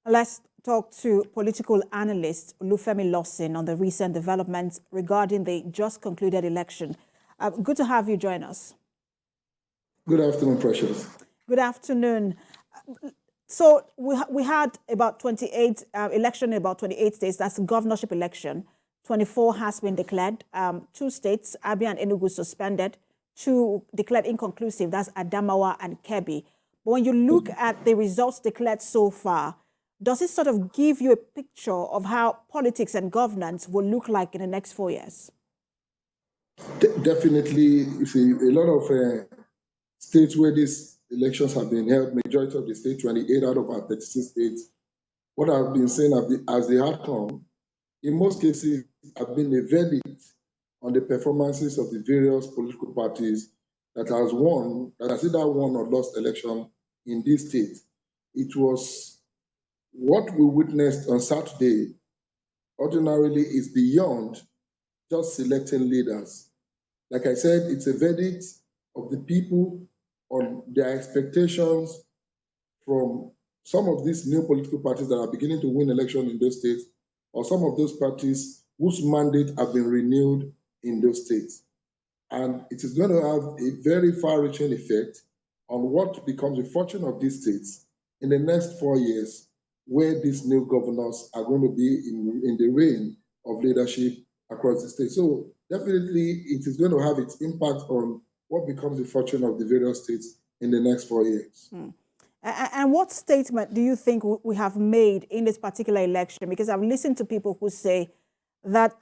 Let's talk to political analyst Olufemi Lawson on the recent developments regarding the just concluded election. Good to have you join us. Good afternoon, Precious. Good afternoon. So we had about 28 election in about 28 states. That's a governorship election. 24 has been declared. 2 states, Abia and Enugu, suspended. 2 declared inconclusive. That's Adamawa and Kebbi. But when you look at the results declared so far, does it sort of give you a picture of how politics and governance will look like in the next 4 years? Definitely, you see, a lot of states where these elections have been held, majority of the states, 28 out of our 36 states, what I've been saying as the outcome, in most cases, have been a verdict on the performances of the various political parties that has either won or lost election in these states. It was what we witnessed on Saturday ordinarily is beyond just selecting leaders. Like I said, it's a verdict of the people on their expectations from some of these new political parties that are beginning to win election in those states, or some of those parties whose mandate have been renewed in those states. And it is going to have a very far-reaching effect on what becomes the fortune of these states in the next 4 years, where these new governors are going to be in the reign of leadership across the state. So definitely it is going to have its impact on what becomes the fortune of the various states in the next 4 years. And what statement do you think we have made in this particular election? Because I've listened to people who say that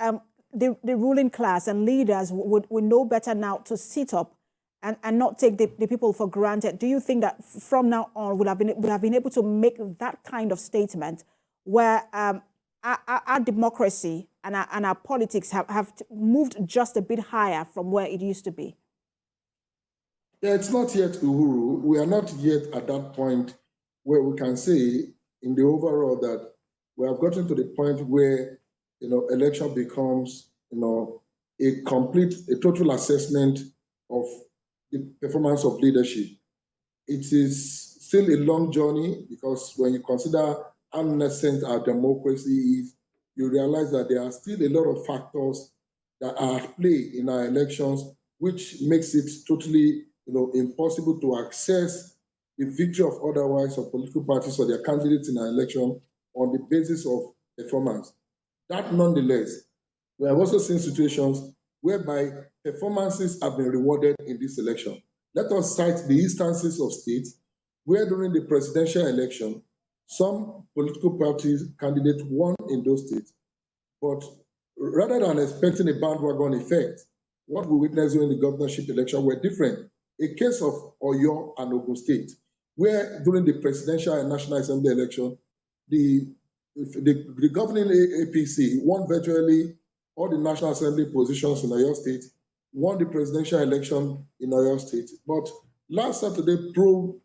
the ruling class and leaders would know better now to sit up and not take the people for granted. Do you think that from now on we have been able to make that kind of statement where our democracy and our politics have moved just a bit higher from where it used to be? Yeah, it's not yet Uhuru. We are not yet at that point where we can say in the overall that we have gotten to the point where, election becomes, a total assessment of the performance of leadership. It is still a long journey, because when you consider how nascent our democracy is, you realize that there are still a lot of factors that are at play in our elections, which makes it totally impossible to access the victory of otherwise of political parties or their candidates in an election on the basis of performance. That nonetheless, we have also seen situations whereby performances have been rewarded in this election. Let us cite the instances of states where during the presidential election, some political parties candidates won in those states. But rather than expecting a bandwagon effect, what we witnessed during the governorship election were different. A case of Oyo and Ogun State, where during the presidential and National Assembly election, the governing APC won virtually all the National Assembly positions in Oyo State, won the presidential election in Oyo State. But last Saturday proved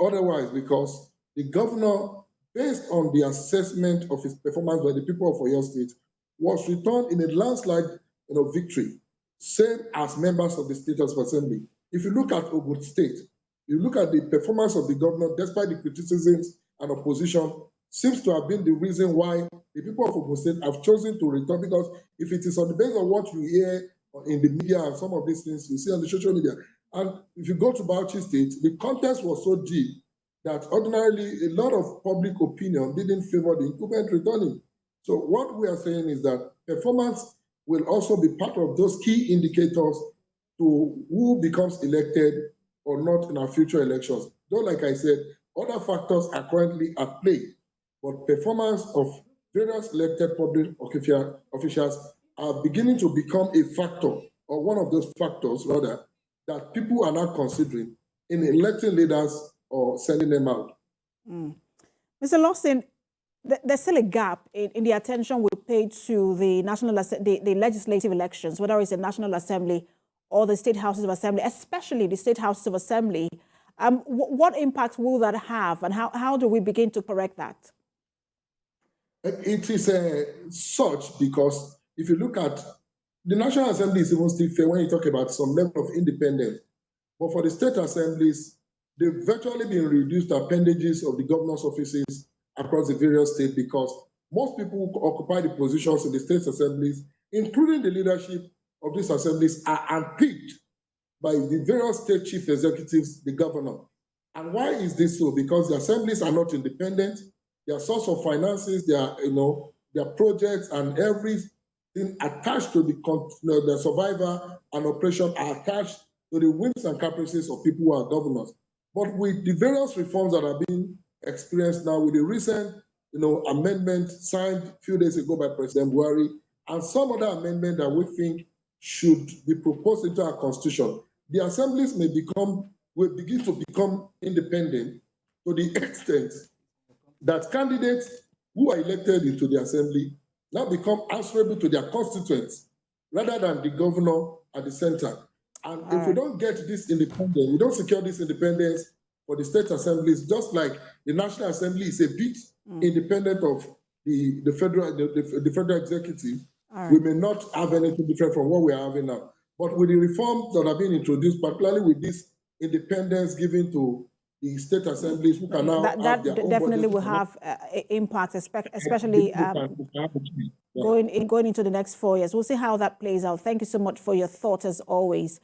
otherwise, because the governor, based on the assessment of his performance by the people of Oyo State, was returned in a landslide victory, same as members of the State House of Assembly. If you look at Ogun State, you look at the performance of the governor, despite the criticisms and opposition, seems to have been the reason why the people of Ogun State have chosen to return, because if it is on the basis of what you hear in the media and some of these things you see on the social media, and if you go to Bauchi State, the contest was so deep that ordinarily a lot of public opinion didn't favor the incumbent returning. So what we are saying is that performance will also be part of those key indicators to who becomes elected or not in our future elections. Though, like I said, other factors are currently at play, but performance of various elected public officials are beginning to become a factor, or one of those factors, rather, that people are now considering in electing leaders or sending them out. Mr. Lawson, there's still a gap in the attention we pay to the the legislative elections, whether it's the National Assembly or the State Houses of Assembly, especially the State Houses of Assembly. What impact will that have, and how do we begin to correct that? It is such, because if you look at the National Assembly, is even still fair when you talk about some level of independence. But for the state assemblies, they've virtually been reduced to appendages of the governor's offices across the various states, because most people who occupy the positions in the state assemblies, including the leadership of these assemblies, are unpicked by the various state chief executives, the governor. And why is this so? Because the assemblies are not independent. Their source of finances, their projects and everything attached to the survivor and operation are attached to the whims and caprices of people who are governors. But with the various reforms that are being experienced now, with the recent amendment signed a few days ago by President Buhari, and some other amendment that we think should be proposed into our constitution, the assemblies will begin to become independent to the extent that candidates who are elected into the assembly now become answerable to their constituents rather than the governor at the center. And if we don't get this independence, we don't secure this independence for the state assemblies, just like the National Assembly is a bit independent of the federal executive, we may not have anything different from what we are having now. But with the reforms that have been introduced, particularly with this independence given to the state assemblies, who can now have their own definitely budget, will have impact, especially going into the next 4 years. We'll see how that plays out. Thank you so much for your thoughts as always.